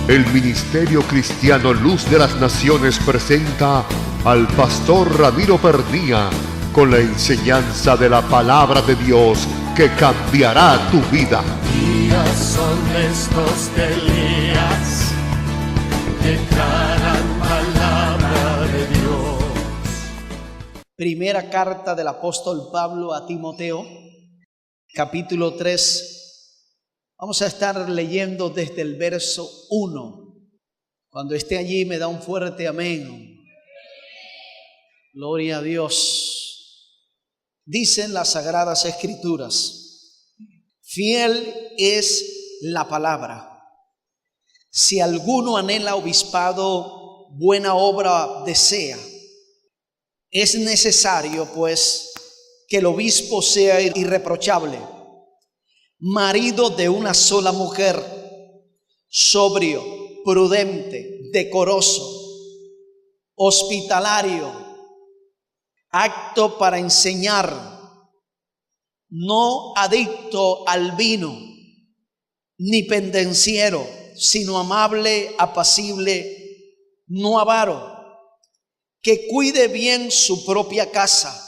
El Ministerio Cristiano Luz de las Naciones presenta al pastor Ramiro Pernía con la enseñanza de la palabra de Dios que cambiará tu vida. Días son estos que Elías declaran palabra de Dios. Primera carta del apóstol Pablo a Timoteo, capítulo 3. Vamos a estar leyendo desde el verso 1. Cuando esté allí me da un fuerte amén. Gloria a Dios. Dicen las Sagradas Escrituras: fiel es la palabra. Si alguno anhela obispado, buena obra desea. Es necesario, pues, que el obispo sea irreprochable, marido de una sola mujer, sobrio, prudente, decoroso, hospitalario, apto para enseñar, no adicto al vino, ni pendenciero, sino amable, apacible, no avaro, que cuide bien su propia casa,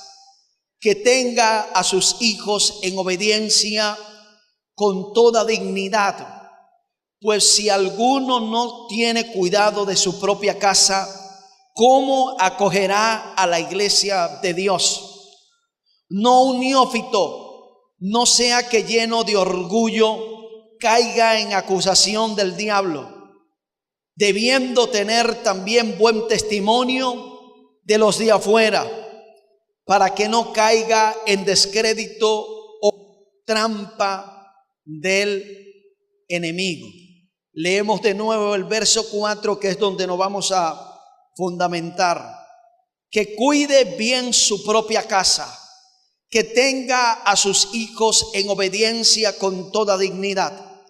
que tenga a sus hijos en obediencia con toda dignidad. Pues si alguno no tiene cuidado de su propia casa, ¿cómo acogerá a la iglesia de Dios? No un neófito, no sea que lleno de orgullo caiga en acusación del diablo, debiendo tener también buen testimonio de los de afuera, para que no caiga en descrédito o trampa del enemigo. Leemos de nuevo el verso 4, que es donde nos vamos a fundamentar. Que cuide bien su propia casa, que tenga a sus hijos en obediencia con toda dignidad.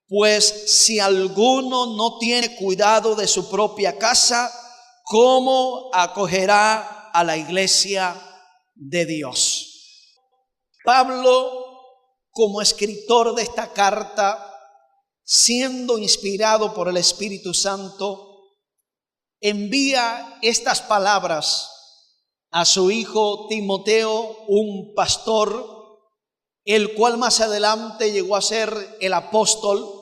Pues si alguno no tiene cuidado de su propia casa, ¿cómo acogerá a la iglesia de Dios? Pablo, como escritor de esta carta, siendo inspirado por el Espíritu Santo, envía estas palabras a su hijo Timoteo, un pastor, el cual más adelante llegó a ser el apóstol,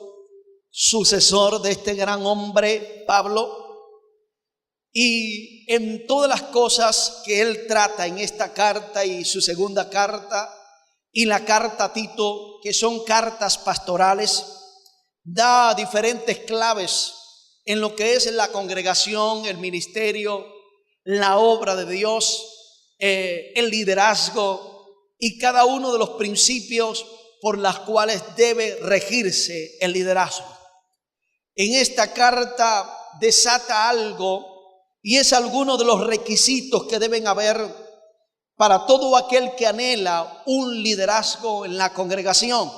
sucesor de este gran hombre, Pablo. Y en todas las cosas que él trata en esta carta y su segunda carta y la carta a Tito, que son cartas pastorales, da diferentes claves en lo que es la congregación, el ministerio, la obra de Dios, el liderazgo y cada uno de los principios por los cuales debe regirse el liderazgo. En esta carta desata algo, y es alguno de los requisitos que deben haber para todo aquel que anhela un liderazgo en la congregación.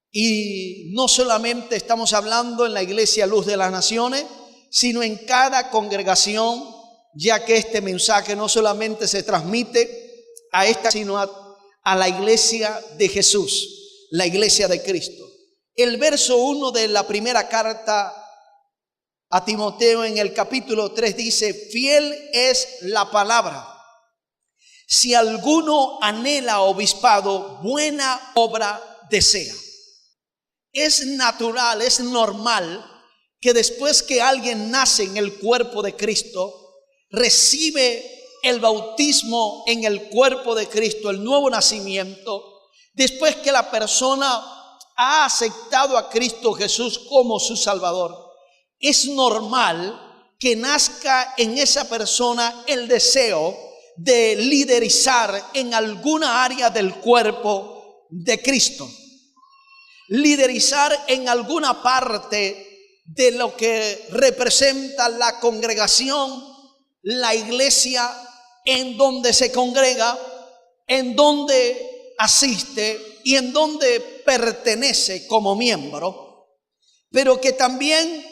Y no solamente estamos hablando en la Iglesia Luz de las Naciones, sino en cada congregación, ya que este mensaje no solamente se transmite a esta, sino a la iglesia de Jesús, la iglesia de Cristo. El verso 1 de la primera carta a Timoteo en el capítulo 3 dice: fiel es la palabra. Si alguno anhela obispado, buena obra desea. Es natural, es normal que después que alguien nace en el cuerpo de Cristo, recibe el bautismo en el cuerpo de Cristo, el nuevo nacimiento, después que la persona ha aceptado a Cristo Jesús como su Salvador, es normal que nazca en esa persona el deseo de liderizar en alguna área del cuerpo de Cristo. Liderizar en alguna parte de lo que representa la congregación, la iglesia en donde se congrega, en donde asiste y en donde pertenece como miembro, pero que también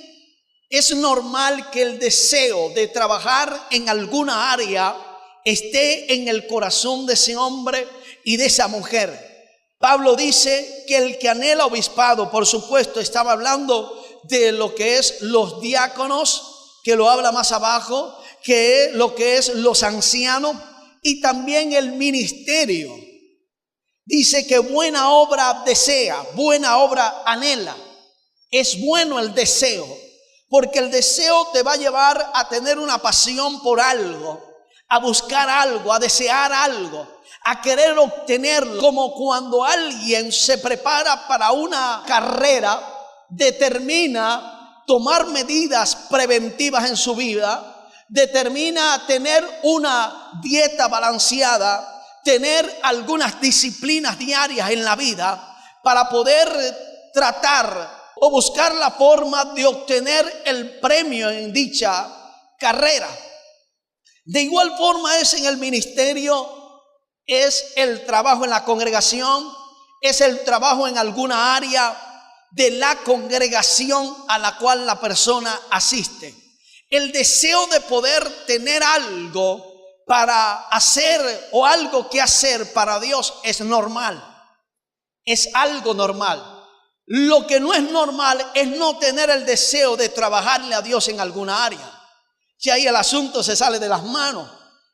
es normal que el deseo de trabajar en alguna área esté en el corazón de ese hombre y de esa mujer. Pablo dice que el que anhela obispado, por supuesto, estaba hablando de lo que es los diáconos, que lo habla más abajo, que es lo que es los ancianos y también el ministerio. Dice que buena obra desea, buena obra anhela. Es bueno el deseo, porque el deseo te va a llevar a tener una pasión por algo, a buscar algo, a desear algo, a querer obtenerlo. Como cuando alguien se prepara para una carrera, determina tomar medidas preventivas en su vida, determina tener una dieta balanceada, tener algunas disciplinas diarias en la vida para poder tratar o buscar la forma de obtener el premio en dicha carrera. De igual forma es en el ministerio, es el trabajo en la congregación, es el trabajo en alguna área de la congregación a la cual la persona asiste. El deseo de poder tener algo para hacer o algo que hacer para Dios es normal, es algo normal. Lo que no es normal es no tener el deseo de trabajarle a Dios en alguna área. Si ahí el asunto se sale de las manos,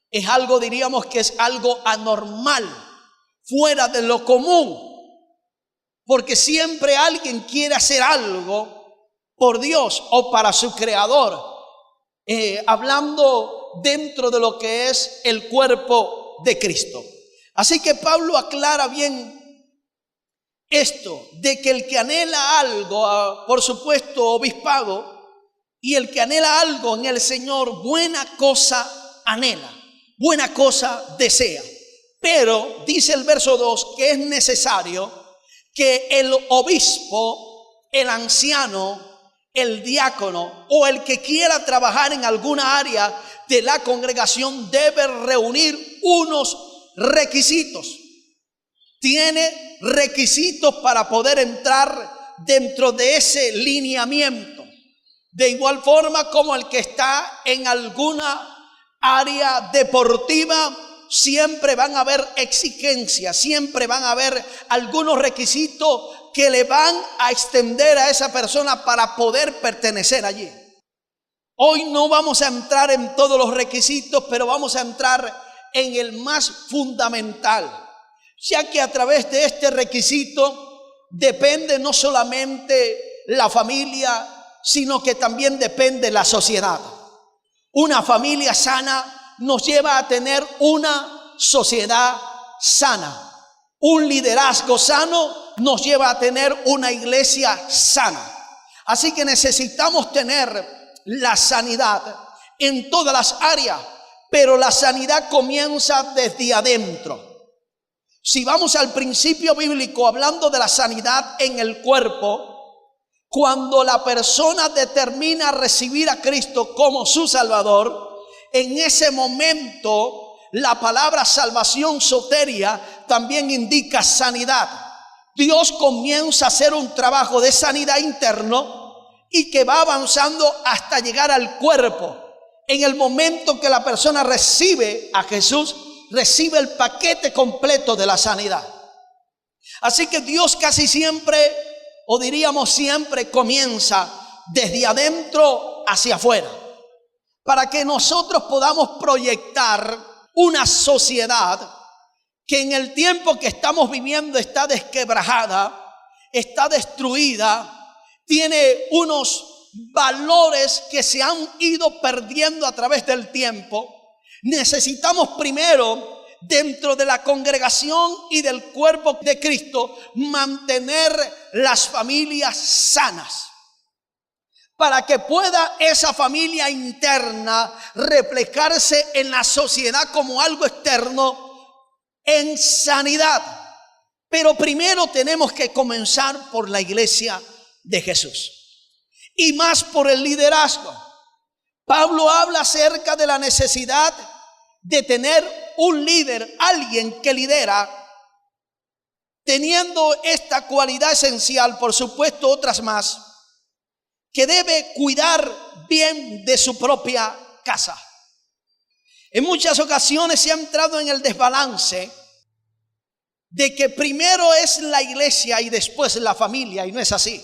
es algo, diríamos que es algo anormal, fuera de lo común. Porque siempre alguien quiere hacer algo por Dios o para su creador. Hablando dentro de lo que es el cuerpo de Cristo. Así que Pablo aclara bien esto, de que el que anhela algo, por supuesto obispado, y el que anhela algo en el Señor, buena cosa anhela, buena cosa desea. Pero dice el verso 2 que es necesario que el obispo, el anciano, el diácono o el que quiera trabajar en alguna área de la congregación debe reunir unos requisitos. Tiene requisitos para poder entrar dentro de ese lineamiento. De igual forma como el que está en alguna área deportiva, siempre van a haber exigencias, siempre van a haber algunos requisitos que le van a extender a esa persona para poder pertenecer allí. Hoy no vamos a entrar en todos los requisitos, pero vamos a entrar en el más fundamental, ya que a través de este requisito depende no solamente la familia, sino que también depende la sociedad. Una familia sana nos lleva a tener una sociedad sana. Un liderazgo sano nos lleva a tener una iglesia sana. Así que necesitamos tener la sanidad en todas las áreas, pero la sanidad comienza desde adentro. Si vamos al principio bíblico hablando de la sanidad en el cuerpo, cuando la persona determina recibir a Cristo como su Salvador, en ese momento la palabra salvación, soteria, también indica sanidad. Dios comienza a hacer un trabajo de sanidad interno y que va avanzando hasta llegar al cuerpo. En el momento que la persona recibe a Jesús, recibe el paquete completo de la sanidad. Así que Dios casi siempre, o diríamos siempre, comienza desde adentro hacia afuera, para que nosotros podamos proyectar una sociedad que en el tiempo que estamos viviendo está desquebrajada, está destruida, tiene unos valores que se han ido perdiendo a través del tiempo. Necesitamos primero, dentro de la congregación y del cuerpo de Cristo, mantener las familias sanas, para que pueda esa familia interna reflejarse en la sociedad como algo externo en sanidad. Pero primero tenemos que comenzar por la iglesia de Jesús y más por el liderazgo. Pablo habla acerca de la necesidad de tener un líder, alguien que lidera, teniendo esta cualidad esencial, por supuesto otras más, que debe cuidar bien de su propia casa. En muchas ocasiones se ha entrado en el desbalance de que primero es la iglesia y después la familia, y no es así.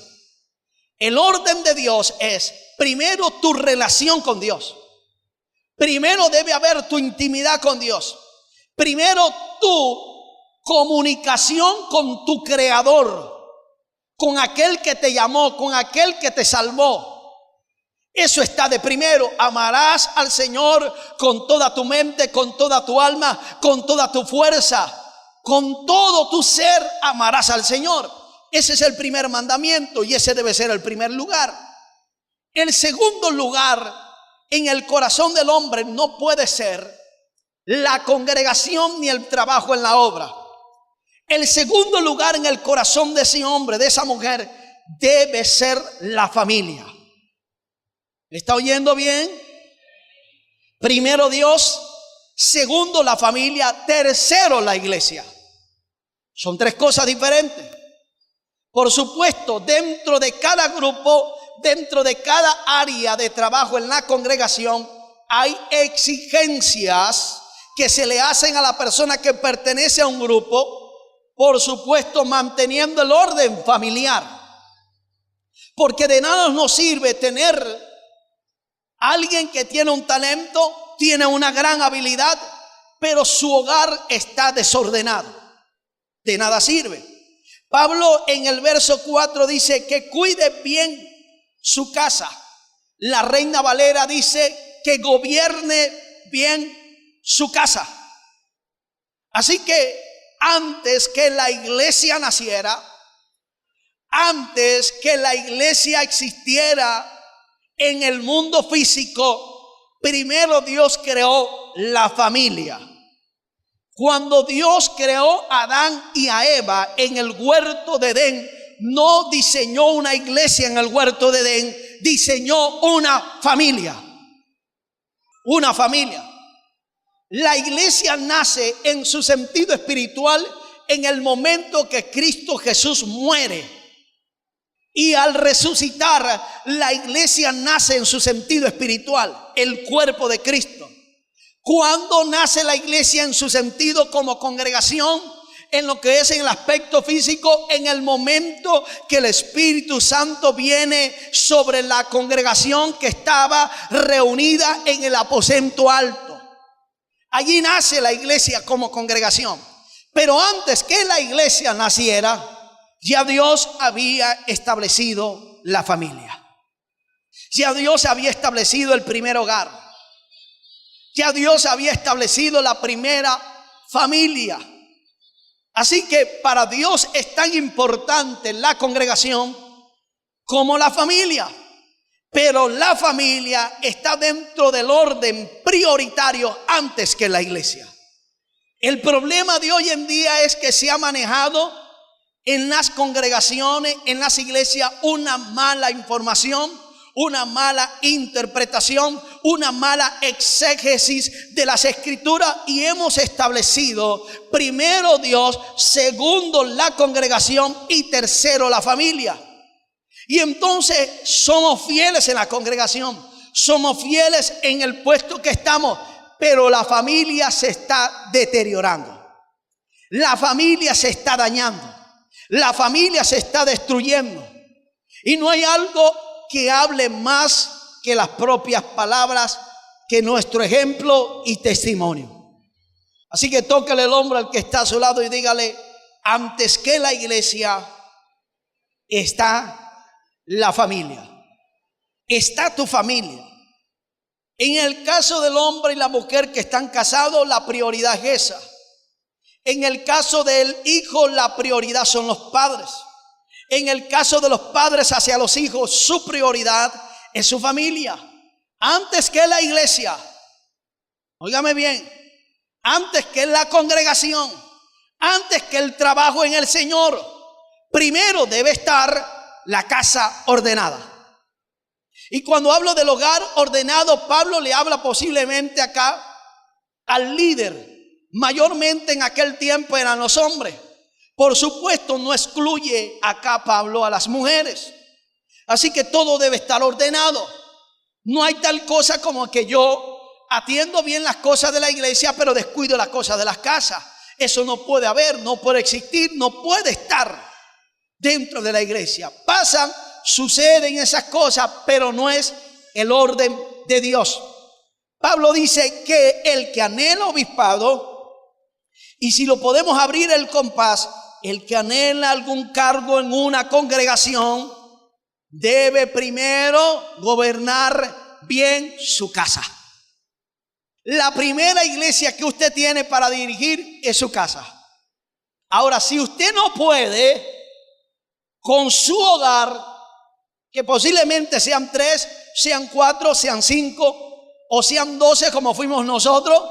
El orden de Dios es primero tu relación con Dios. Primero debe haber tu intimidad con Dios. Primero tu comunicación con tu Creador, con aquel que te llamó, con aquel que te salvó. Eso está de primero. Amarás al Señor con toda tu mente, con toda tu alma, con toda tu fuerza, con todo tu ser amarás al Señor. Ese es el primer mandamiento y ese debe ser el primer lugar. El segundo lugar en el corazón del hombre no puede ser la congregación ni el trabajo en la obra. El segundo lugar en el corazón de ese hombre, de esa mujer, debe ser la familia. ¿Me está oyendo bien? Primero Dios, segundo la familia, tercero la iglesia. Son tres cosas diferentes. Por supuesto, dentro de cada grupo, dentro de cada área de trabajo en la congregación, hay exigencias que se le hacen a la persona que pertenece a un grupo, por supuesto, manteniendo el orden familiar. Porque de nada nos sirve tener alguien que tiene un talento, tiene una gran habilidad, pero su hogar está desordenado. De nada sirve. Pablo en el verso 4 dice que cuide bien su casa. La Reina Valera dice que gobierne bien su casa. Así que antes que la iglesia naciera, antes que la iglesia existiera en el mundo físico, primero Dios creó la familia. Cuando Dios creó a Adán y a Eva en el huerto de Edén, no diseñó una iglesia en el huerto de Edén, diseñó una familia. Una familia. La iglesia nace en su sentido espiritual en el momento que Cristo Jesús muere. Y al resucitar, la iglesia nace en su sentido espiritual, el cuerpo de Cristo. ¿Cuándo nace la iglesia en su sentido como congregación? En lo que es en el aspecto físico, en el momento que el Espíritu Santo viene sobre la congregación que estaba reunida en el aposento alto. Allí nace la iglesia como congregación. Pero antes que la iglesia naciera, ya Dios había establecido la familia. Ya Dios había establecido el primer hogar. Ya Dios había establecido la primera familia. Así que para Dios es tan importante la congregación como la familia. Pero la familia está dentro del orden prioritario antes que la iglesia. El problema de hoy en día es que se ha manejado en las congregaciones, en las iglesias, una mala información, una mala interpretación, una mala exégesis de las escrituras, y hemos establecido primero Dios, segundo la congregación y tercero la familia. Y entonces somos fieles en la congregación, somos fieles en el puesto que estamos, pero la familia se está deteriorando, la familia se está dañando, la familia se está destruyendo, y no hay algo que hable más que las propias palabras, que nuestro ejemplo y testimonio. Así que tócale el hombro al que está a su lado y dígale: antes que la iglesia está la familia, está tu familia. En el caso del hombre y la mujer que están casados, la prioridad es esa. En el caso del hijo, la prioridad son los padres. En el caso de los padres hacia los hijos, su prioridad es su familia. Antes que la iglesia, óigame bien, antes que la congregación, antes que el trabajo en el Señor, primero debe estar la casa ordenada. Y cuando hablo del hogar ordenado, Pablo le habla posiblemente acá al líder. Mayormente en aquel tiempo eran los hombres. Por supuesto, no excluye acá Pablo a las mujeres. Así que todo debe estar ordenado. No hay tal cosa como que yo atiendo bien las cosas de la iglesia, pero descuido las cosas de las casas. Eso no puede haber, no puede existir, no puede estar dentro de la iglesia. Pasan suceden esas cosas, pero no es el orden de Dios. Pablo dice que el que anhela obispado, y si lo podemos abrir el compás, el que anhela algún cargo en una congregación, debe primero gobernar bien su casa. La primera iglesia que usted tiene para dirigir es su casa. Ahora, si usted no puede con su hogar, que posiblemente sean 3, sean 4, sean 5 o sean 12 como fuimos nosotros,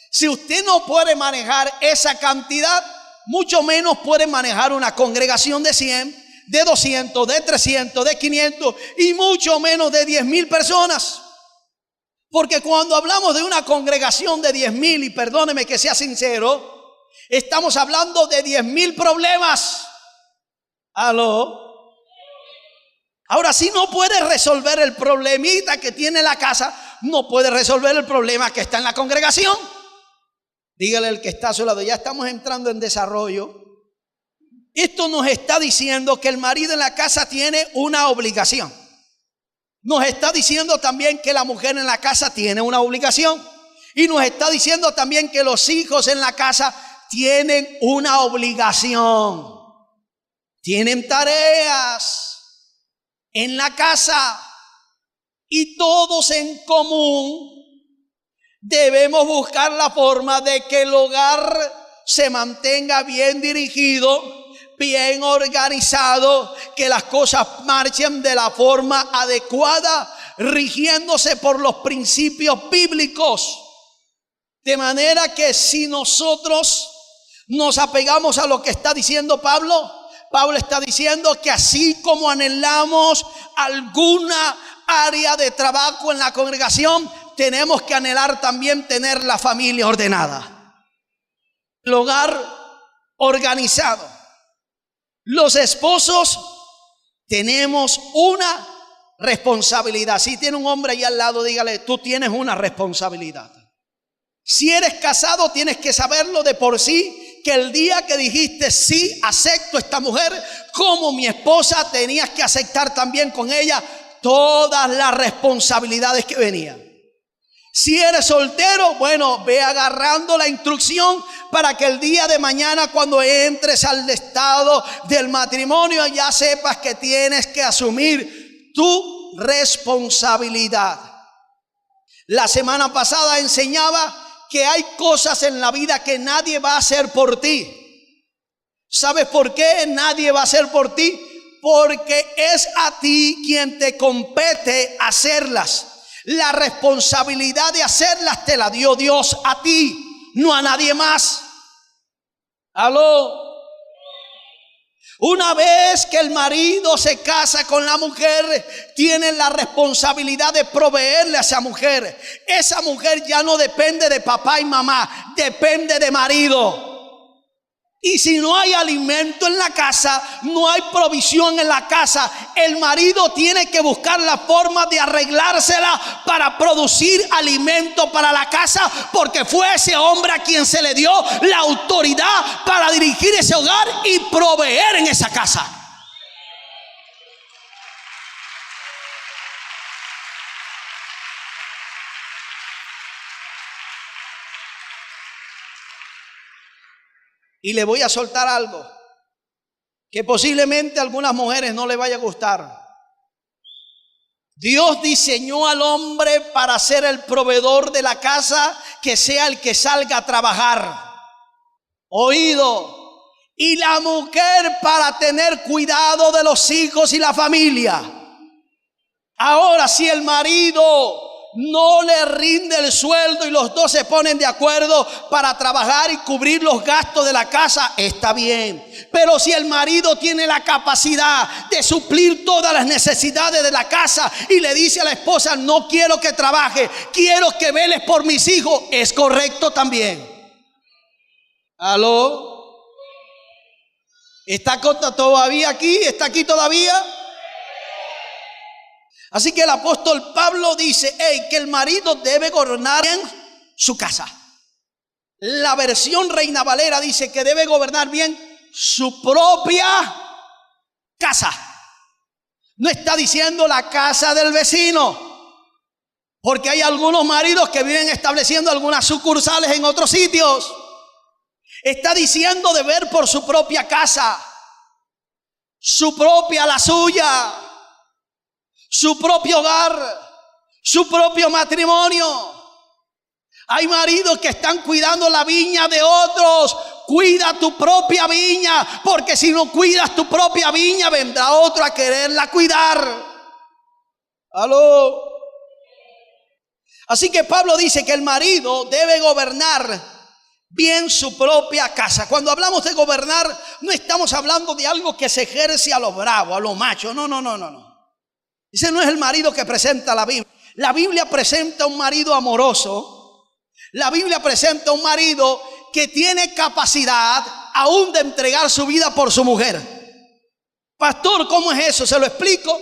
si usted no puede manejar esa cantidad, mucho menos puede manejar una congregación de 100, de 200, de 300, de 500 y mucho menos de 10,000 personas. Porque cuando hablamos de una congregación de 10,000, y perdóneme que sea sincero, estamos hablando de 10,000 problemas. ¿Aló? Ahora, si no puede resolver el problemita que tiene la casa, no puede resolver el problema que está en la congregación. Dígale al que está a su lado, ya estamos entrando en desarrollo. Esto nos está diciendo que el marido en la casa tiene una obligación. Nos está diciendo también que la mujer en la casa tiene una obligación. Y nos está diciendo también que los hijos en la casa tienen una obligación. Tienen tareas en la casa. Y todos en común debemos buscar la forma de que el hogar se mantenga bien dirigido, bien organizado, que las cosas marchen de la forma adecuada, rigiéndose por los principios bíblicos. De manera que si nosotros nos apegamos a lo que está diciendo Pablo está diciendo que así como anhelamos alguna área de trabajo en la congregación, tenemos que anhelar también tener la familia ordenada, el hogar organizado. Los esposos tenemos una responsabilidad. Si tiene un hombre ahí al lado, dígale, tú tienes una responsabilidad. Si eres casado, tienes que saberlo de por sí, que el día que dijiste sí, acepto esta mujer como mi esposa, tenías que aceptar también con ella todas las responsabilidades que venían. Si eres soltero, bueno, ve agarrando la instrucción para que el día de mañana, cuando entres al estado del matrimonio, ya sepas que tienes que asumir tu responsabilidad. La semana pasada enseñaba que hay cosas en la vida que nadie va a hacer por ti. ¿Sabes por qué nadie va a hacer por ti? Porque es a ti quien te compete hacerlas. La responsabilidad de hacerlas te la dio Dios a ti, no a nadie más. ¿Aló? Una vez que el marido se casa con la mujer, tiene la responsabilidad de proveerle a esa mujer. Esa mujer ya no depende de papá y mamá, depende de marido. Y si no hay alimento en la casa, no hay provisión en la casa, el marido tiene que buscar la forma de arreglársela para producir alimento para la casa, porque fue ese hombre a quien se le dio la autoridad para dirigir ese hogar y proveer en esa casa. Y le voy a soltar algo que posiblemente a algunas mujeres no le vaya a gustar. Dios diseñó al hombre para ser el proveedor de la casa, que sea el que salga a trabajar. Oído. Y la mujer para tener cuidado de los hijos y la familia. Ahora, si el marido no le rinde el sueldo y los dos se ponen de acuerdo para trabajar y cubrir los gastos de la casa, está bien. Pero si el marido tiene la capacidad de suplir todas las necesidades de la casa y le dice a la esposa, no quiero que trabaje, quiero que veles por mis hijos, es correcto también. ¿Aló? ¿Está todavía aquí? ¿Está aquí todavía? Así que el apóstol Pablo dice, que el marido debe gobernar bien su casa. La versión Reina Valera dice que debe gobernar bien su propia casa. No está diciendo la casa del vecino, porque hay algunos maridos que viven estableciendo algunas sucursales en otros sitios. Está diciendo de ver por su propia casa, su propia, la suya, su propio hogar, su propio matrimonio. Hay maridos que están cuidando la viña de otros. Cuida tu propia viña, porque si no cuidas tu propia viña, vendrá otro a quererla cuidar. ¿Aló? Así que Pablo dice que el marido debe gobernar bien su propia casa. Cuando hablamos de gobernar, no estamos hablando de algo que se ejerce a lo bravo, a lo macho. No. Ese no es el marido que presenta la Biblia. La Biblia presenta un marido amoroso. La Biblia presenta un marido que tiene capacidad aún de entregar su vida por su mujer. Pastor, ¿cómo es eso? Se lo explico.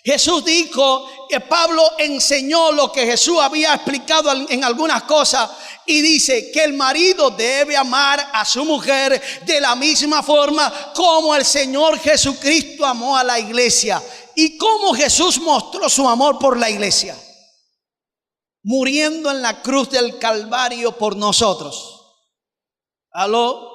Jesús dijo que Pablo enseñó lo que Jesús había explicado en algunas cosas, y dice que el marido debe amar a su mujer de la misma forma como el Señor Jesucristo amó a la iglesia. ¿Y cómo Jesús mostró su amor por la iglesia? Muriendo en la cruz del Calvario por nosotros. ¿Aló?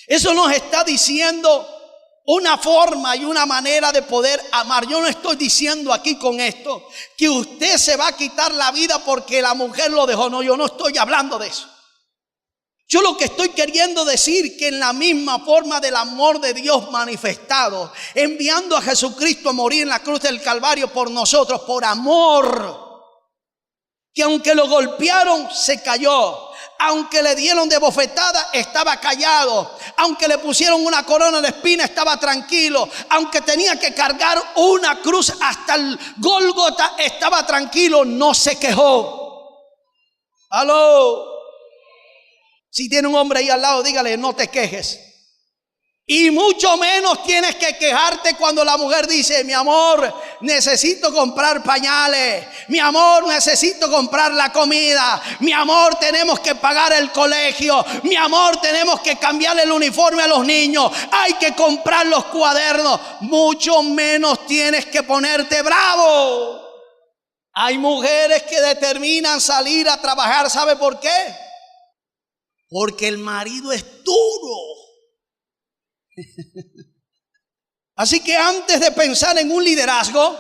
Eso nos está diciendo una forma y una manera de poder amar. Yo no estoy diciendo aquí con esto que usted se va a quitar la vida porque la mujer lo dejó. No, yo no estoy hablando de eso. Yo lo que estoy queriendo decir que en la misma forma del amor de Dios manifestado, enviando a Jesucristo a morir en la cruz del Calvario por nosotros, por amor, que aunque lo golpearon, se cayó. Aunque le dieron de bofetada, estaba callado. Aunque le pusieron una corona de espina, estaba tranquilo. Aunque tenía que cargar una cruz hasta el Gólgota, estaba tranquilo, no se quejó. ¿Aló? Si tiene un hombre ahí al lado, dígale, no te quejes. Y mucho menos tienes que quejarte cuando la mujer dice, mi amor, necesito comprar pañales. Mi amor, necesito comprar la comida. Mi amor, tenemos que pagar el colegio. Mi amor, tenemos que cambiar el uniforme a los niños. Hay que comprar los cuadernos. Mucho menos tienes que ponerte bravo. Hay mujeres que determinan salir a trabajar. ¿Sabe por qué? Porque el marido es duro. Así que antes de pensar en un liderazgo,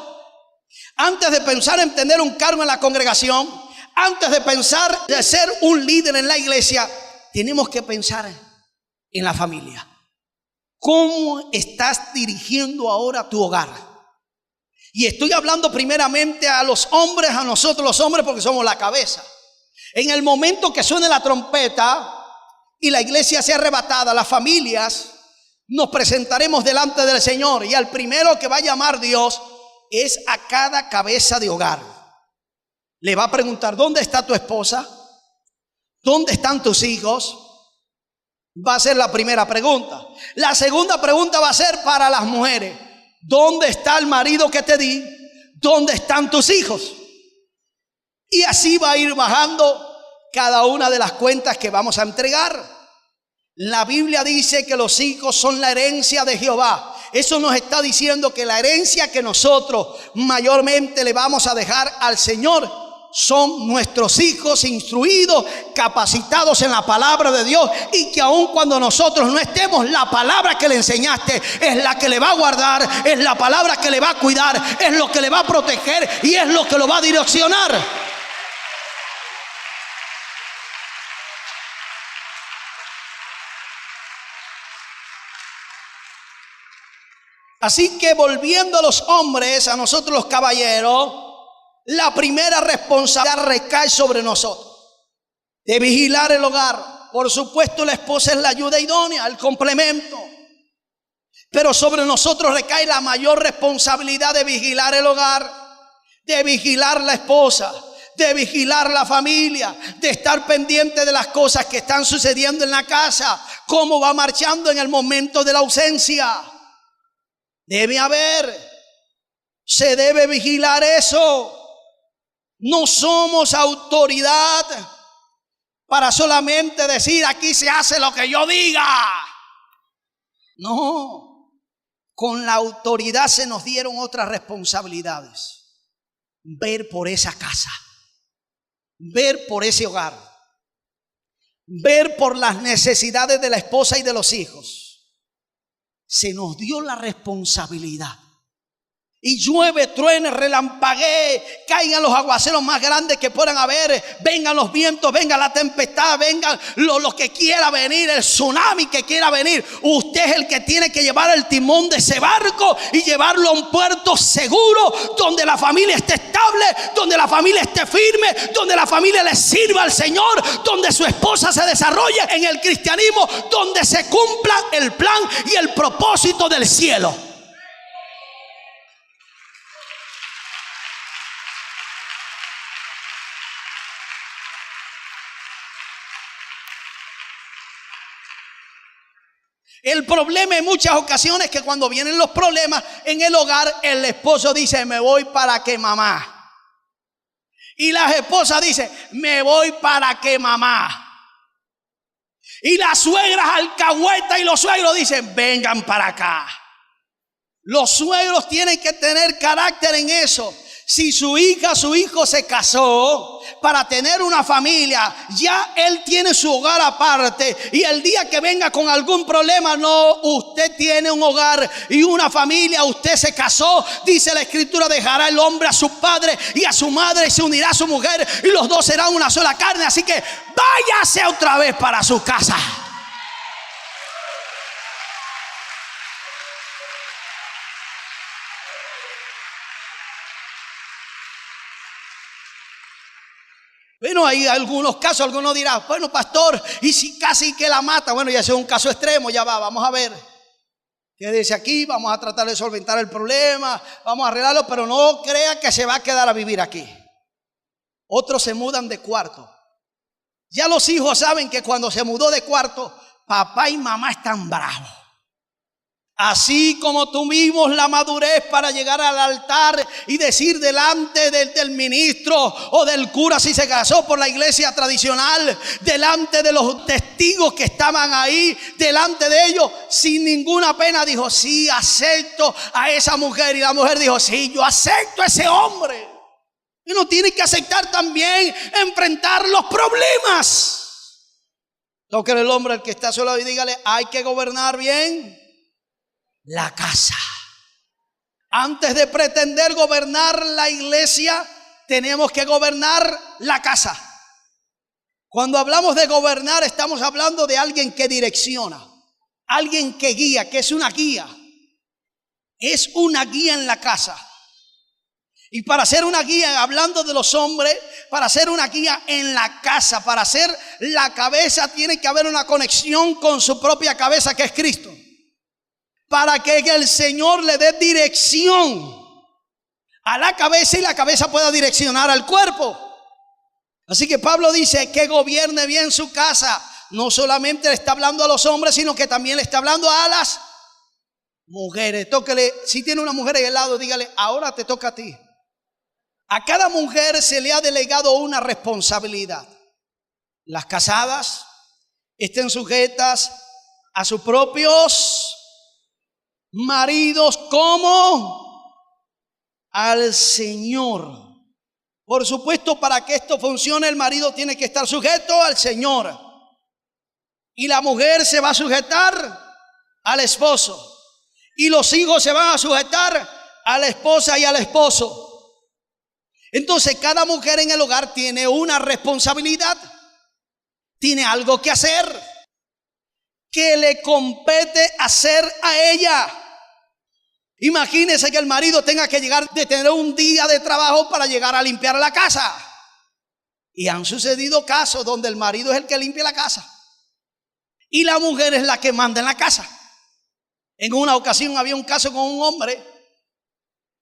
antes de pensar en tener un cargo en la congregación, antes de pensar de ser un líder en la iglesia, tenemos que pensar en la familia. ¿Cómo estás dirigiendo ahora tu hogar? Y estoy hablando primeramente a los hombres, a nosotros los hombres, porque somos la cabeza. En el momento que suene la trompeta y la iglesia sea arrebatada, las familias nos presentaremos delante del Señor, y al primero que va a llamar Dios es a cada cabeza de hogar. Le va a preguntar, ¿dónde está tu esposa? ¿Dónde están tus hijos? Va a ser la primera pregunta. La segunda pregunta va a ser para las mujeres. ¿Dónde está el marido que te di? ¿Dónde están tus hijos? Y así va a ir bajando cada una de las cuentas que vamos a entregar. La Biblia dice que los hijos son la herencia de Jehová. Eso nos está diciendo que la herencia que nosotros mayormente le vamos a dejar al Señor son nuestros hijos instruidos, capacitados en la palabra de Dios, y que aun cuando nosotros no estemos, la palabra que le enseñaste es la que le va a guardar, es la palabra que le va a cuidar, es lo que le va a proteger y es lo que lo va a direccionar. Así que volviendo a los hombres, a nosotros los caballeros, la primera responsabilidad recae sobre nosotros, de vigilar el hogar. Por supuesto, la esposa es la ayuda idónea, el complemento, pero sobre nosotros recae la mayor responsabilidad de vigilar el hogar, de vigilar la esposa, de vigilar la familia, de estar pendiente de las cosas que están sucediendo en la casa, cómo va marchando en el momento de la ausencia. Se debe vigilar eso. No somos autoridad para solamente decir aquí se hace lo que yo diga. No. con la autoridad se nos dieron otras responsabilidades. Ver por esa casa, ver por ese hogar, ver por las necesidades de la esposa y de los hijos. Se nos dio la responsabilidad. Y llueve, truene, relampaguee, caigan los aguaceros más grandes que puedan haber, vengan los vientos, venga la tempestad, vengan lo que quiera venir, el tsunami que quiera venir. Usted es el que tiene que llevar el timón de ese barco y llevarlo a un puerto seguro, donde la familia esté estable, donde la familia esté firme, donde la familia le sirva al Señor, donde su esposa se desarrolle en el cristianismo, donde se cumpla el plan y el propósito del cielo. El problema en muchas ocasiones es que cuando vienen los problemas en el hogar, el esposo dice: me voy para que mamá. Y la esposa dice: me voy para que mamá. Y las suegras alcahuetas y los suegros dicen: vengan para acá. Los suegros tienen que tener carácter en eso. Si su hija, su hijo se casó para tener una familia, ya él tiene su hogar aparte, y el día que venga con algún problema, no, usted tiene un hogar y una familia, usted se casó, dice la escritura: dejará el hombre a su padre y a su madre y se unirá a su mujer y los dos serán una sola carne. Así que váyase otra vez para su casa. Bueno, hay algunos casos, algunos dirán: bueno, pastor, y si casi que la mata. Bueno, ya ese es un caso extremo, ya va, vamos a ver. Quédese aquí, vamos a tratar de solventar el problema, vamos a arreglarlo, pero no crea que se va a quedar a vivir aquí. Otros se mudan de cuarto. Ya los hijos saben que cuando se mudó de cuarto, papá y mamá están bravos. Así como tuvimos la madurez para llegar al altar y decir delante del ministro o del cura, si se casó por la iglesia tradicional, delante de los testigos que estaban ahí, delante de ellos, sin ninguna pena dijo: sí, acepto a esa mujer. Y la mujer dijo: sí, yo acepto a ese hombre. Y uno tiene que aceptar también enfrentar los problemas. Toque el hombre al que está solo y dígale: hay que gobernar bien la casa. Antes de pretender gobernar la iglesia, tenemos que gobernar la casa. Cuando hablamos de gobernar, estamos hablando de alguien que direcciona, alguien que guía, que es una guía. Es una guía en la casa. Y para ser una guía, hablando de los hombres, para ser una guía en la casa, para ser la cabeza, tiene que haber una conexión con su propia cabeza, que es Cristo, para que el Señor le dé dirección a la cabeza y la cabeza pueda direccionar al cuerpo. Así que Pablo dice que gobierne bien su casa. No solamente le está hablando a los hombres, sino que también le está hablando a las mujeres. Tóquele, si tiene una mujer ahí al lado, dígale: ahora te toca a ti. A cada mujer se le ha delegado una responsabilidad. Las casadas estén sujetas a sus propios maridos como al Señor. Por supuesto, para que esto funcione, el marido tiene que estar sujeto al Señor, y la mujer se va a sujetar al esposo, y los hijos se van a sujetar a la esposa y al esposo. Entonces cada mujer en el hogar tiene una responsabilidad, tiene algo que hacer, que le compete hacer a ella. Imagínese que el marido tenga que llegar de tener un día de trabajo para llegar a limpiar la casa. Y han sucedido casos donde el marido es el que limpia la casa y la mujer es la que manda en la casa. En una ocasión había un caso con un hombre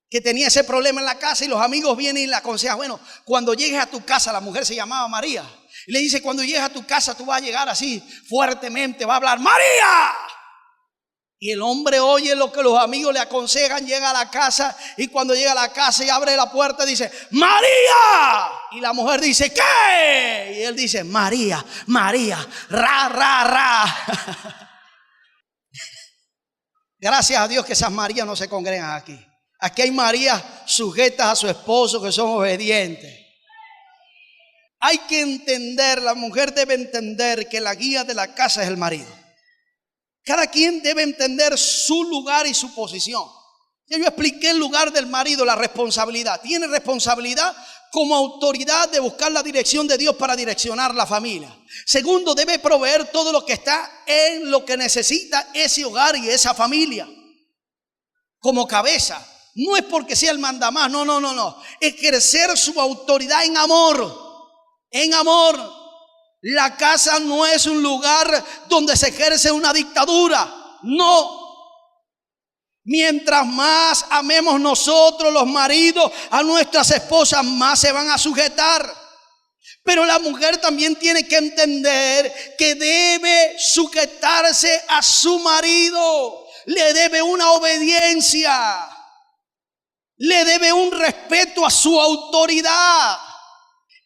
que tenía ese problema en la casa, y los amigos vienen y le aconsejan: bueno, cuando llegues a tu casa, la mujer se llamaba María, y le dice: cuando llegues a tu casa, tú vas a llegar así fuertemente, va a hablar: María. Y el hombre oye lo que los amigos le aconsejan, llega a la casa, y cuando llega a la casa y abre la puerta dice: María. Y la mujer dice: ¿qué? Y él dice: María, María, ra, ra, ra. Gracias a Dios que esas Marías no se congregan aquí. Aquí hay Marías sujetas a su esposo, que son obedientes. Hay que entender, la mujer debe entender que la guía de la casa es el marido. Cada quien debe entender su lugar y su posición. Ya yo expliqué el lugar del marido, la responsabilidad. Tiene responsabilidad como autoridad de buscar la dirección de Dios para direccionar la familia. Segundo, debe proveer todo lo que está en lo que necesita ese hogar y esa familia. Como cabeza. No es porque sea el mandamás, no. Ejercer su autoridad en amor. En amor. La casa no es un lugar donde se ejerce una dictadura. No. Mientras más amemos nosotros los maridos a nuestras esposas, más se van a sujetar. Pero la mujer también tiene que entender que debe sujetarse a su marido. Le debe una obediencia. Le debe un respeto a su autoridad.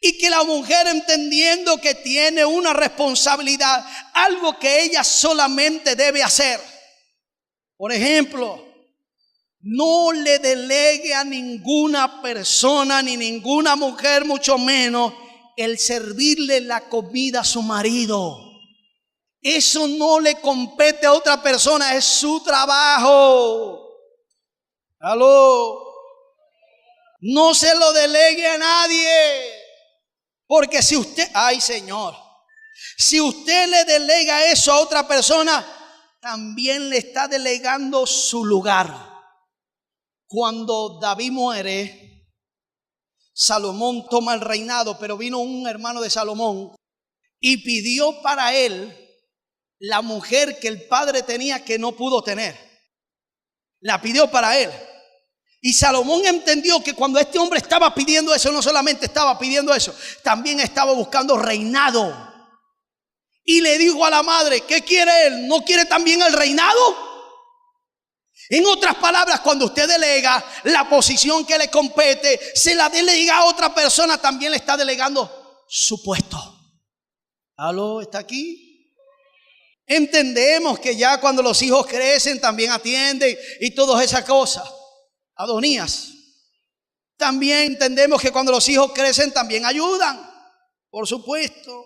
Y que la mujer, entendiendo que tiene una responsabilidad, algo que ella solamente debe hacer. Por ejemplo, no le delegue a ninguna persona, ni ninguna mujer, mucho menos, el servirle la comida a su marido. Eso no le compete a otra persona, es su trabajo. ¿Aló? No se lo delegue a nadie. Porque si usted, ay Señor, si usted le delega eso a otra persona, también le está delegando su lugar. Cuando David muere, Salomón toma el reinado, pero vino un hermano de Salomón y pidió para él la mujer que el padre tenía que no pudo tener. La pidió para él. Y Salomón entendió que cuando este hombre estaba pidiendo eso, no solamente estaba pidiendo eso, también estaba buscando reinado. Y le dijo a la madre, ¿qué quiere él? ¿No quiere también el reinado? En otras palabras, cuando usted delega la posición que le compete, se la delega a otra persona, también le está delegando su puesto. ¿Aló? ¿Está aquí? Entendemos que ya cuando los hijos crecen también atienden y todas esas cosas. Adonías. También entendemos que cuando los hijos crecen también ayudan, por supuesto.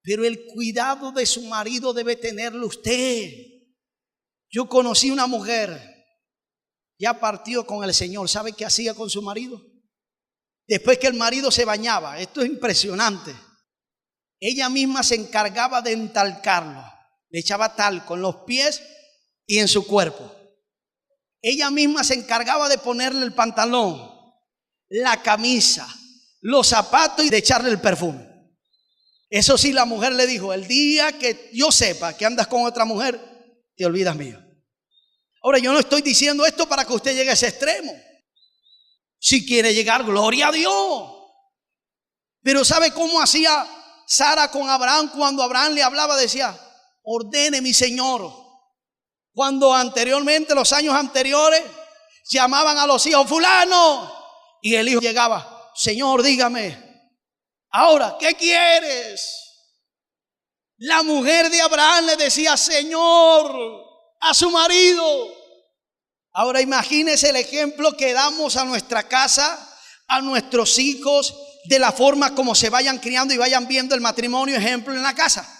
Pero el cuidado de su marido debe tenerlo usted. Yo conocí una mujer, ya partió con el Señor. ¿Sabe qué hacía con su marido? Después que el marido se bañaba, esto es impresionante, ella misma se encargaba de entalcarlo. Le echaba talco en los pies y en su cuerpo. Ella misma se encargaba de ponerle el pantalón, la camisa, los zapatos y de echarle el perfume. Eso sí, la mujer le dijo, el día que yo sepa que andas con otra mujer, te olvidas mío. Ahora, yo no estoy diciendo esto para que usted llegue a ese extremo. Si quiere llegar, gloria a Dios. Pero ¿sabe cómo hacía Sara con Abraham? Cuando Abraham le hablaba, decía, ordene mi Señor. Cuando anteriormente, los años anteriores, llamaban a los hijos, fulano, y el hijo llegaba, Señor, dígame, ahora, ¿qué quieres? La mujer de Abraham le decía, Señor, a su marido. Ahora imagínese el ejemplo que damos a nuestra casa, a nuestros hijos, de la forma como se vayan criando y vayan viendo el matrimonio, ejemplo en la casa.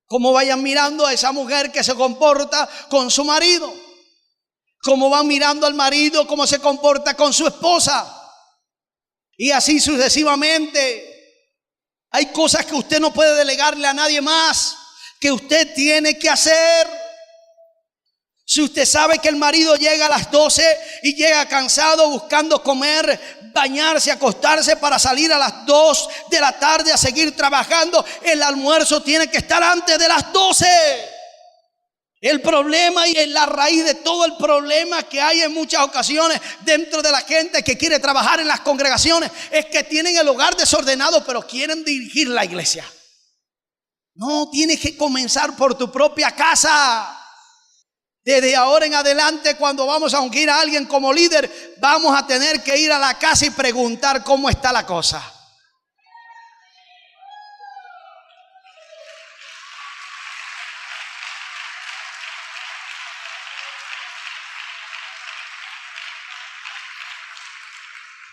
Cómo vayan mirando a esa mujer que se comporta con su marido. Cómo van mirando al marido, cómo se comporta con su esposa. Y así sucesivamente. Hay cosas que usted no puede delegarle a nadie más, que usted tiene que hacer. Si usted sabe que el marido llega a las 12 y llega cansado buscando comer, bañarse, acostarse para salir a las 2 de la tarde a seguir trabajando, el almuerzo tiene que estar antes de las 12. El problema y la raíz de todo el problema que hay en muchas ocasiones dentro de la gente que quiere trabajar en las congregaciones es que tienen el hogar desordenado, pero quieren dirigir la iglesia. No, tienes que comenzar por tu propia casa. Desde ahora en adelante, cuando vamos a ungir a alguien como líder, vamos a tener que ir a la casa y preguntar cómo está la cosa.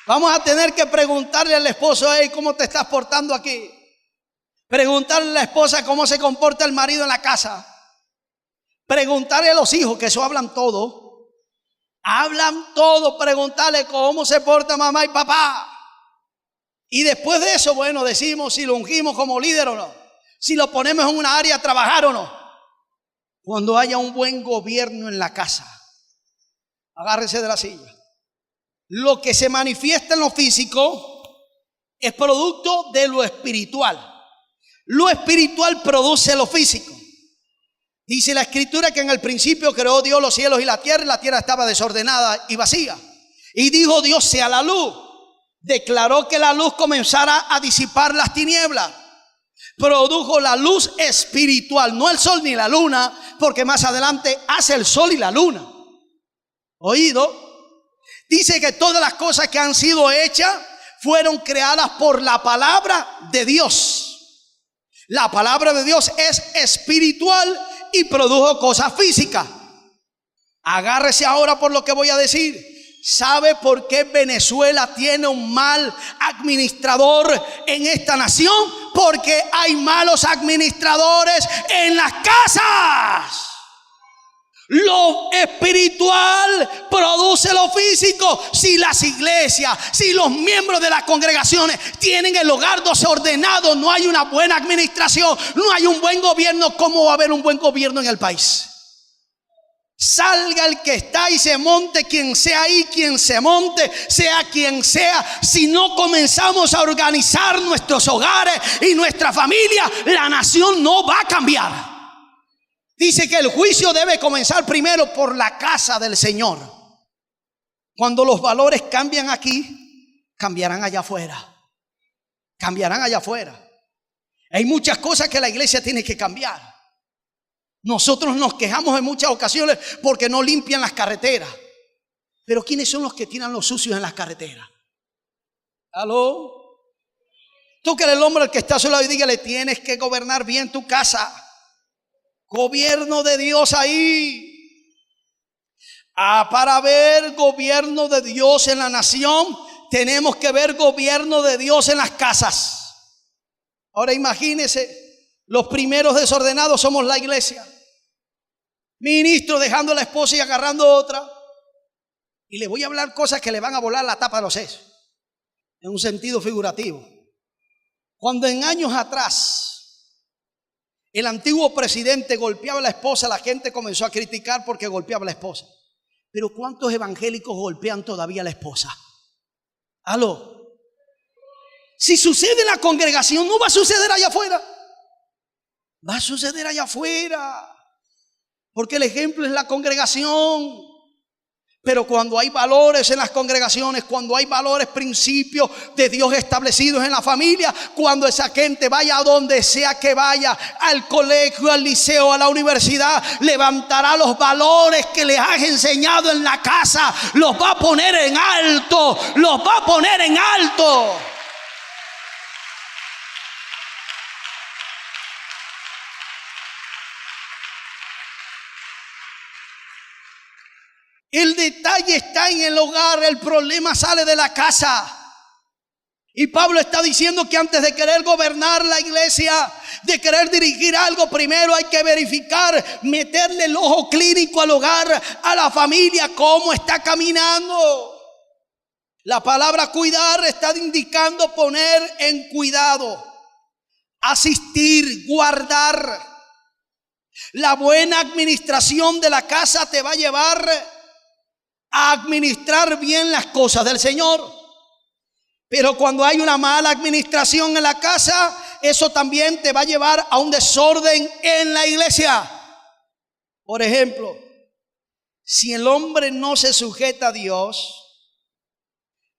Vamos a tener que preguntarle al esposo, hey, ¿cómo te estás portando aquí? Preguntarle a la esposa cómo se comporta el marido en la casa. Preguntarle a los hijos, que eso hablan todo. Hablan todo, preguntarle cómo se porta mamá y papá. Y después de eso, bueno, decimos si lo ungimos como líder o no. Si lo ponemos en una área a trabajar o no. Cuando haya un buen gobierno en la casa, agárrese de la silla. Lo que se manifiesta en lo físico es producto de lo espiritual. Lo espiritual produce lo físico. Dice la escritura que en el principio creó Dios los cielos y la tierra estaba desordenada y vacía. Y dijo Dios, sea la luz. Declaró que la luz comenzara a disipar las tinieblas. Produjo la luz espiritual, no el sol ni la luna, porque más adelante hace el sol y la luna. ¿Oído? Dice que todas las cosas que han sido hechas fueron creadas por la palabra de Dios. La palabra de Dios es espiritual y produjo cosas físicas. Agárrese ahora por lo que voy a decir. ¿Sabe por qué Venezuela tiene un mal administrador en esta nación? Porque hay malos administradores en las casas. Lo espiritual produce lo físico. Si las iglesias, si los miembros de las congregaciones tienen el hogar desordenado, no hay una buena administración, no hay un buen gobierno. ¿Cómo va a haber un buen gobierno en el país? Salga el que está y se monte quien sea ahí, quien se monte, sea quien sea. Si no comenzamos a organizar nuestros hogares y nuestra familia, la nación no va a cambiar. Dice que el juicio debe comenzar primero por la casa del Señor. Cuando los valores cambian aquí, cambiarán allá afuera. Cambiarán allá afuera. Hay muchas cosas que la iglesia tiene que cambiar. Nosotros nos quejamos en muchas ocasiones porque no limpian las carreteras. Pero ¿quiénes son los que tiran los sucios en las carreteras? ¿Aló? Tócale el hombro al que está a su lado y dígale, tienes que gobernar bien tu casa. Gobierno de Dios ahí. Para ver gobierno de Dios en la nación, tenemos que ver gobierno de Dios en las casas. Ahora imagínense, los primeros desordenados somos la iglesia. Ministro dejando a la esposa y agarrando otra. Y le voy a hablar cosas que le van a volar la tapa de los sesos, en un sentido figurativo. Cuando en años atrás el antiguo presidente golpeaba a la esposa, la gente comenzó a criticar porque golpeaba a la esposa. Pero ¿cuántos evangélicos golpean todavía a la esposa? ¿Aló? Si sucede en la congregación, no va a suceder allá afuera. Va a suceder allá afuera. Porque el ejemplo es la congregación. Pero cuando hay valores en las congregaciones, cuando hay valores, principios de Dios establecidos en la familia, cuando esa gente vaya a donde sea que vaya, al colegio, al liceo, a la universidad, levantará los valores que les has enseñado en la casa, los va a poner en alto, los va a poner en alto. El detalle está en el hogar, el problema sale de la casa. Y Pablo está diciendo que antes de querer gobernar la iglesia, de querer dirigir algo, primero hay que verificar, meterle el ojo clínico al hogar, a la familia, cómo está caminando. La palabra cuidar está indicando poner en cuidado, asistir, guardar. La buena administración de la casa te va a llevar a administrar bien las cosas del Señor. Pero cuando hay una mala administración en la casa, eso también te va a llevar a un desorden en la iglesia. Por ejemplo, si el hombre no se sujeta a Dios,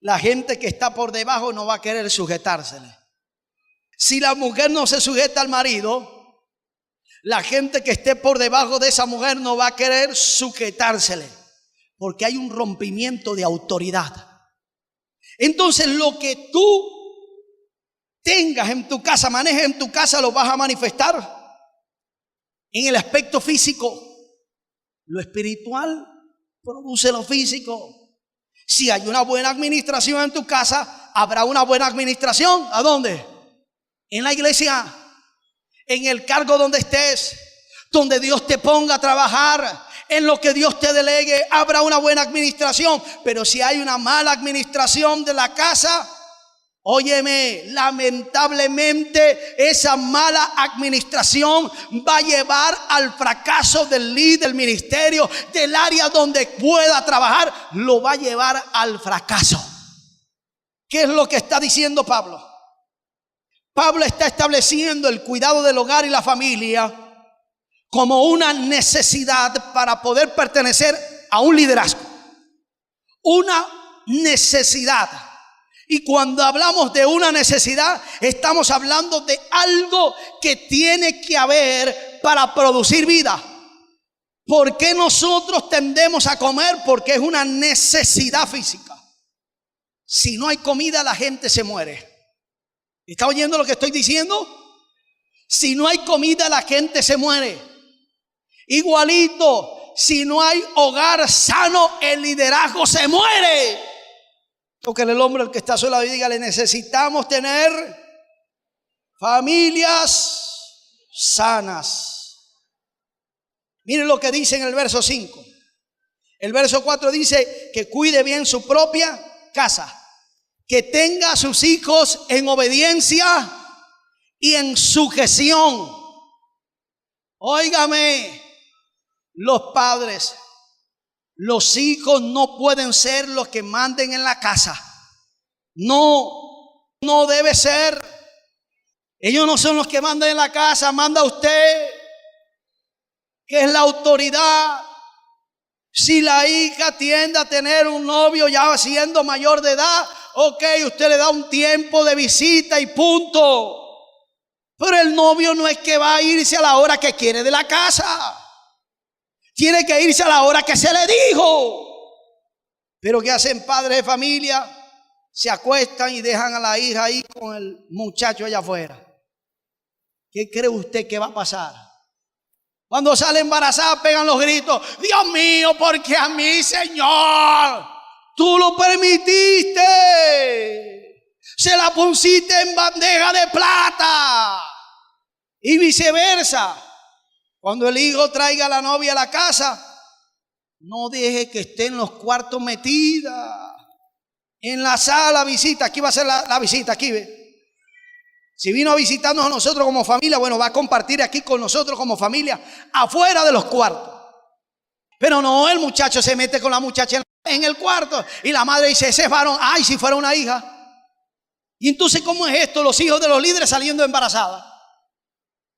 la gente que está por debajo no va a querer sujetársele. Si la mujer no se sujeta al marido, la gente que esté por debajo de esa mujer no va a querer sujetársele. Porque hay un rompimiento de autoridad. Entonces lo que tú tengas en tu casa, manejes en tu casa, lo vas a manifestar en el aspecto físico. Lo espiritual produce lo físico. Si hay una buena administración en tu casa, habrá una buena administración. ¿A dónde? En la iglesia, en el cargo donde estés, donde Dios te ponga a trabajar, en lo que Dios te delegue, habrá una buena administración. Pero si hay una mala administración de la casa, óyeme, lamentablemente esa mala administración va a llevar al fracaso del líder, del ministerio, del área donde pueda trabajar, lo va a llevar al fracaso. ¿Qué es lo que está diciendo Pablo? Pablo está estableciendo el cuidado del hogar y la familia como una necesidad para poder pertenecer a un liderazgo. Una necesidad. Y cuando hablamos de una necesidad, estamos hablando de algo que tiene que haber para producir vida. ¿Por qué nosotros tendemos a comer? Porque es una necesidad física. Si no hay comida, la gente se muere. ¿Está oyendo lo que estoy diciendo? Si no hay comida, la gente se muere. Igualito, si no hay hogar sano, el liderazgo se muere. Toque el hombre al que está solo y dígale: necesitamos tener familias sanas. Miren lo que dice en el verso 5. El verso 4 dice que cuide bien su propia casa, que tenga a sus hijos en obediencia y en sujeción. Óigame, los padres, los hijos no pueden ser los que manden en la casa. No debe ser. Ellos no son los que mandan en la casa, manda usted, que es la autoridad. Si la hija tiende a tener un novio ya siendo mayor de edad, ok, usted le da un tiempo de visita y punto. Pero el novio no es que va a irse a la hora que quiere de la casa. Tiene que irse a la hora que se le dijo. Pero ¿qué hacen padres de familia? Se acuestan y dejan a la hija ahí con el muchacho allá afuera. ¿Qué cree usted que va a pasar? Cuando sale embarazada pegan los gritos: Dios mío, ¿por qué a mí, Señor? Tú lo permitiste. Se la pusiste en bandeja de plata. Y viceversa. Cuando el hijo traiga a la novia a la casa, no deje que esté en los cuartos metida. En la sala visita. Aquí va a ser la visita, aquí ve. Si vino a visitarnos a nosotros como familia, bueno, va a compartir aquí con nosotros como familia, afuera de los cuartos. Pero no, el muchacho se mete con la muchacha en el cuarto y la madre dice: ese es varón. Ay, si fuera una hija. Y entonces, ¿cómo es esto? Los hijos de los líderes saliendo embarazadas.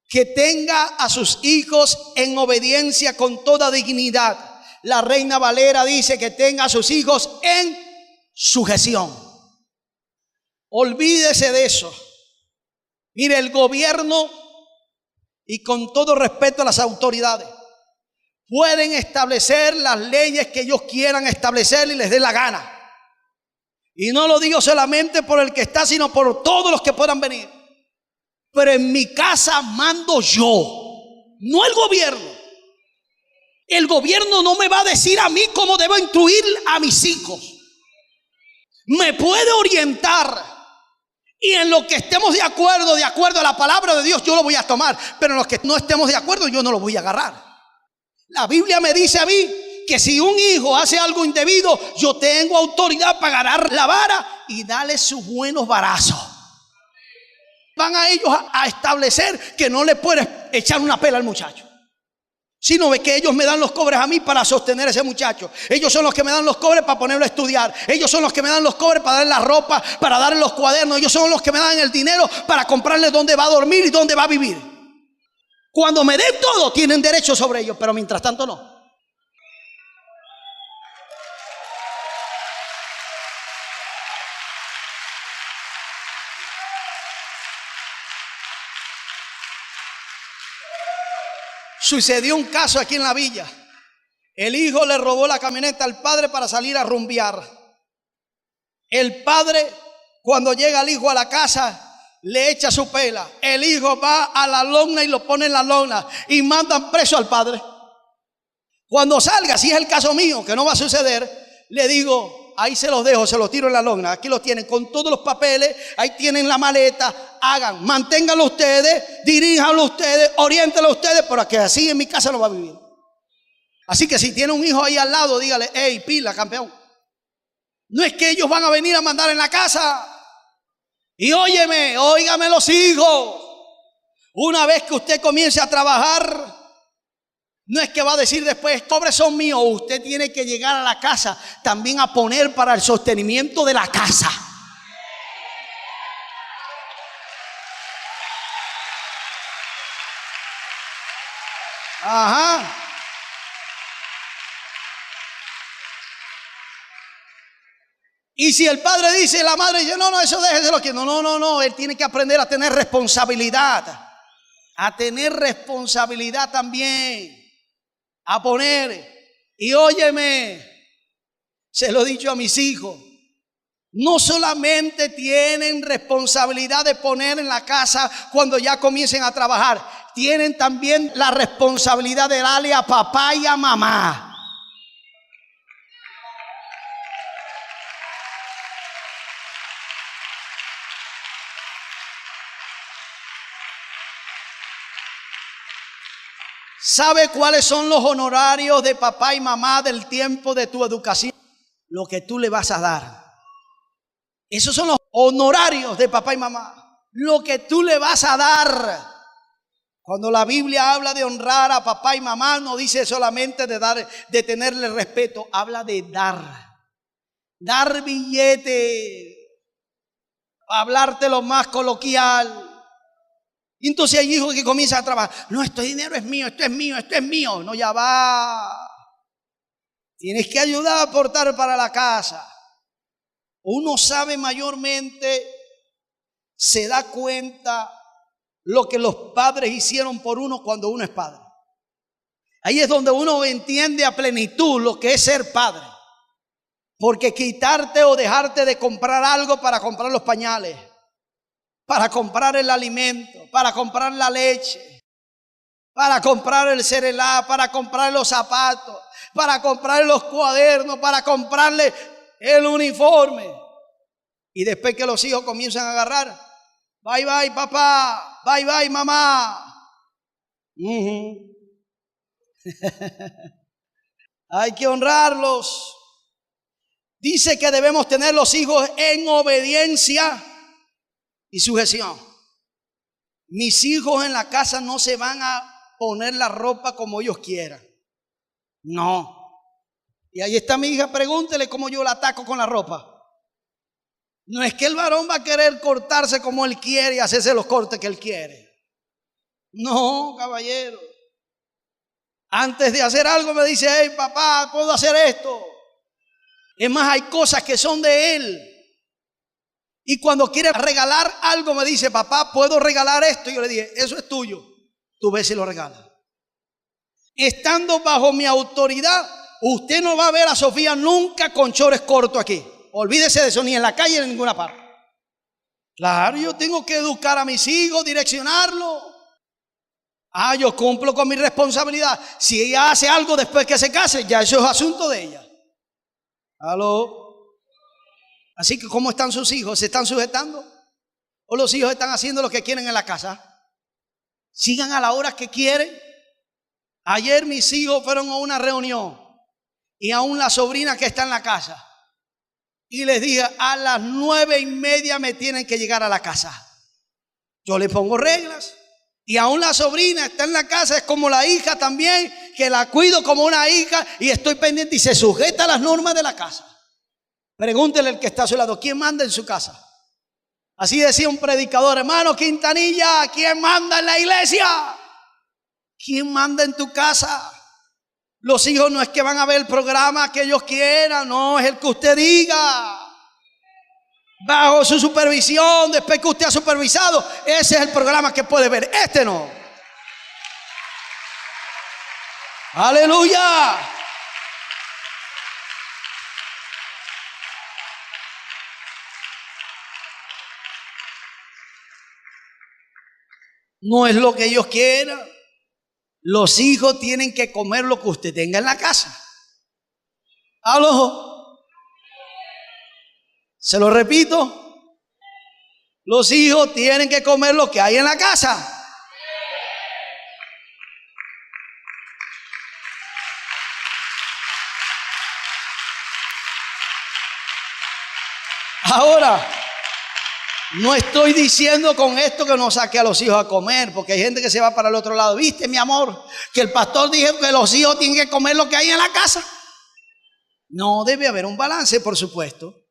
Que tenga a sus hijos en obediencia con toda dignidad. La Reina Valera dice que tenga a sus hijos en sujeción. Olvídese de eso. Mire, el gobierno, y con todo respeto a las autoridades, pueden establecer las leyes que ellos quieran establecer y les dé la gana. Y no lo digo solamente por el que está, sino por todos los que puedan venir. Pero en mi casa mando yo, no el gobierno. El gobierno no me va a decir a mí cómo debo instruir a mis hijos. Me puede orientar. Y en lo que estemos de acuerdo a la palabra de Dios, yo lo voy a tomar. Pero en los que no estemos de acuerdo, yo no lo voy a agarrar. La Biblia me dice a mí que si un hijo hace algo indebido, yo tengo autoridad para agarrar la vara y darle sus buenos varazos. Van a ellos a establecer que no le puedes echar una pela al muchacho, sino que ellos me dan los cobres a mí para sostener a ese muchacho. Ellos son los que me dan los cobres para ponerlo a estudiar. Ellos son los que me dan los cobres para darle la ropa, para darle los cuadernos. Ellos son los que me dan el dinero para comprarle dónde va a dormir y dónde va a vivir. Cuando me den todo, tienen derecho sobre ellos, pero mientras tanto no. Sucedió un caso aquí en la villa. El hijo le robó la camioneta al padre para salir a rumbear. El padre, cuando llega el hijo a la casa, le echa su pela. El hijo va a la lona y lo pone en la lona y mandan preso al padre. Cuando salga, si es el caso mío, que no va a suceder, le digo: ahí se los dejo, se los tiro en la lona. Aquí los tienen con todos los papeles, ahí tienen la maleta. Hagan, manténganlo ustedes, diríjanlo ustedes, oriéntenlo ustedes, porque así en mi casa no va a vivir. Así que si tiene un hijo ahí al lado, dígale, hey, pila, campeón. No es que ellos van a venir a mandar en la casa. Y óigame los hijos. Una vez que usted comience a trabajar, no es que va a decir después, pobres son míos. Usted tiene que llegar a la casa también a poner para el sostenimiento de la casa. Ajá. Y si el padre dice, la madre dice, no, eso déjeselo aquí. No, él tiene que aprender a tener responsabilidad. A tener responsabilidad también. A poner. Y óyeme, se lo he dicho a mis hijos. No solamente tienen responsabilidad de poner en la casa cuando ya comiencen a trabajar. Tienen también la responsabilidad de darle a papá y a mamá. ¿Sabe cuáles son los honorarios de papá y mamá del tiempo de tu educación? Lo que tú le vas a dar. Esos son los honorarios de papá y mamá. Lo que tú le vas a dar. Cuando la Biblia habla de honrar a papá y mamá, no dice solamente de dar, de tenerle respeto, habla de dar. Dar billete, hablarte lo más coloquial. Y entonces hay hijos que comienzan a trabajar. No, este dinero es mío, esto es mío, esto es mío. No, ya va. Tienes que ayudar a aportar para la casa. Uno sabe mayormente, se da cuenta lo que los padres hicieron por uno cuando uno es padre. Ahí es donde uno entiende a plenitud lo que es ser padre. Porque quitarte o dejarte de comprar algo para comprar los pañales, para comprar el alimento, para comprar la leche, para comprar el cereal, para comprar los zapatos, para comprar los cuadernos, para comprarle el uniforme. Y después que los hijos comienzan a agarrar, bye bye papá, bye bye mamá. Hay que honrarlos. Dice que debemos tener los hijos en obediencia y sujeción. Mis hijos en la casa no se van a poner la ropa como ellos quieran. No. Y ahí está mi hija, pregúntele cómo yo la ataco con la ropa. No es que el varón va a querer cortarse como él quiere y hacerse los cortes que él quiere. No, caballero. Antes de hacer algo me dice, hey papá, puedo hacer esto. Es más, hay cosas que son de él. Y cuando quiere regalar algo me dice, papá, ¿puedo regalar esto? Y yo le dije, eso es tuyo. Tú ves si lo regalas. Estando bajo mi autoridad, usted no va a ver a Sofía nunca con chores cortos aquí. Olvídese de eso, ni en la calle ni en ninguna parte. Claro, yo tengo que educar a mis hijos, direccionarlos. Yo cumplo con mi responsabilidad. Si ella hace algo después que se case, ya eso es asunto de ella. ¿Aló? Así que ¿cómo están sus hijos? ¿Se están sujetando? ¿O los hijos están haciendo lo que quieren en la casa? Sigan a la hora que quieren. Ayer mis hijos fueron a una reunión y aún la sobrina que está en la casa. Y les dije, a las 9:30 me tienen que llegar a la casa. Yo le pongo reglas. Y aún la sobrina está en la casa, es como la hija también, que la cuido como una hija y estoy pendiente y se sujeta a las normas de la casa. Pregúntele al que está a su lado, ¿quién manda en su casa? Así decía un predicador, hermano Quintanilla, ¿quién manda en la iglesia? ¿Quién manda en tu casa? Los hijos no es que van a ver el programa que ellos quieran, no, es el que usted diga. Bajo su supervisión, después que usted ha supervisado, ese es el programa que puede ver, este no. Aleluya. No es lo que ellos quieran. Los hijos tienen que comer lo que usted tenga en la casa. ¿Aló? Se lo repito, los hijos tienen que comer lo que hay en la casa. Ahora, no estoy diciendo con esto que no saque a los hijos a comer, porque hay gente que se va para el otro lado. ¿Viste, mi amor? Que el pastor dijo que los hijos tienen que comer lo que hay en la casa. No, debe haber un balance, por supuesto.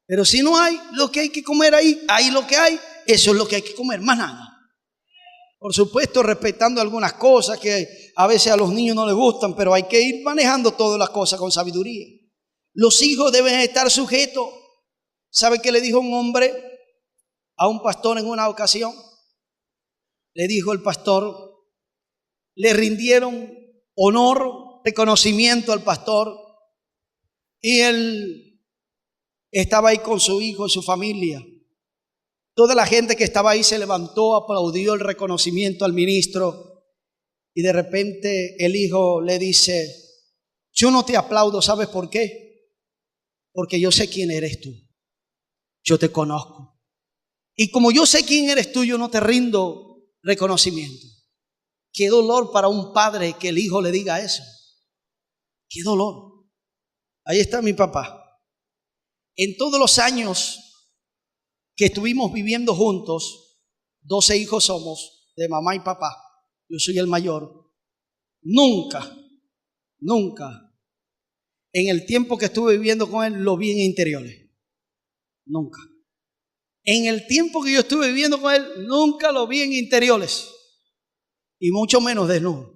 Pero si no hay lo que hay que comer ahí lo que hay, eso es lo que hay que comer, más nada. Por supuesto, respetando algunas cosas que a veces a los niños no les gustan, pero hay que ir manejando todas las cosas con sabiduría. Los hijos deben estar sujetos. ¿Sabe qué le dijo un hombre a un pastor en una ocasión? Le dijo el pastor, le rindieron honor, reconocimiento al pastor, y él estaba ahí con su hijo y su familia. Toda la gente que estaba ahí se levantó, aplaudió el reconocimiento al ministro, y de repente el hijo le dice, yo no te aplaudo, ¿sabes por qué? Porque yo sé quién eres tú. Yo te conozco. Y como yo sé quién eres tú, yo no te rindo reconocimiento. Qué dolor para un padre que el hijo le diga eso. Qué dolor. Ahí está mi papá. En todos los años que estuvimos viviendo juntos, 12 hijos somos, de mamá y papá. Yo soy el mayor. Nunca, en el tiempo que estuve viviendo con él, lo vi en interiores. Nunca. En el tiempo que yo estuve viviendo con él, nunca lo vi en interiores. Y mucho menos desnudo.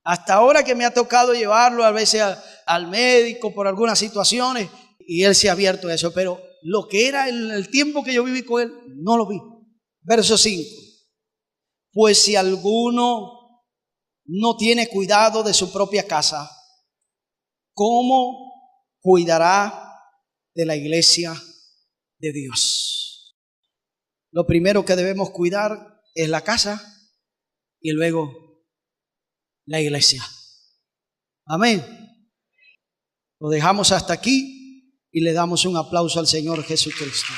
Hasta ahora que me ha tocado llevarlo a veces al médico por algunas situaciones, y él se ha abierto a eso. Pero lo que era el tiempo que yo viví con él, no lo vi. Verso 5. Pues si alguno no tiene cuidado de su propia casa, ¿cómo cuidará de la iglesia de Dios? Lo primero que debemos cuidar es la casa y luego la iglesia. Amén. Lo dejamos hasta aquí y le damos un aplauso al Señor Jesucristo.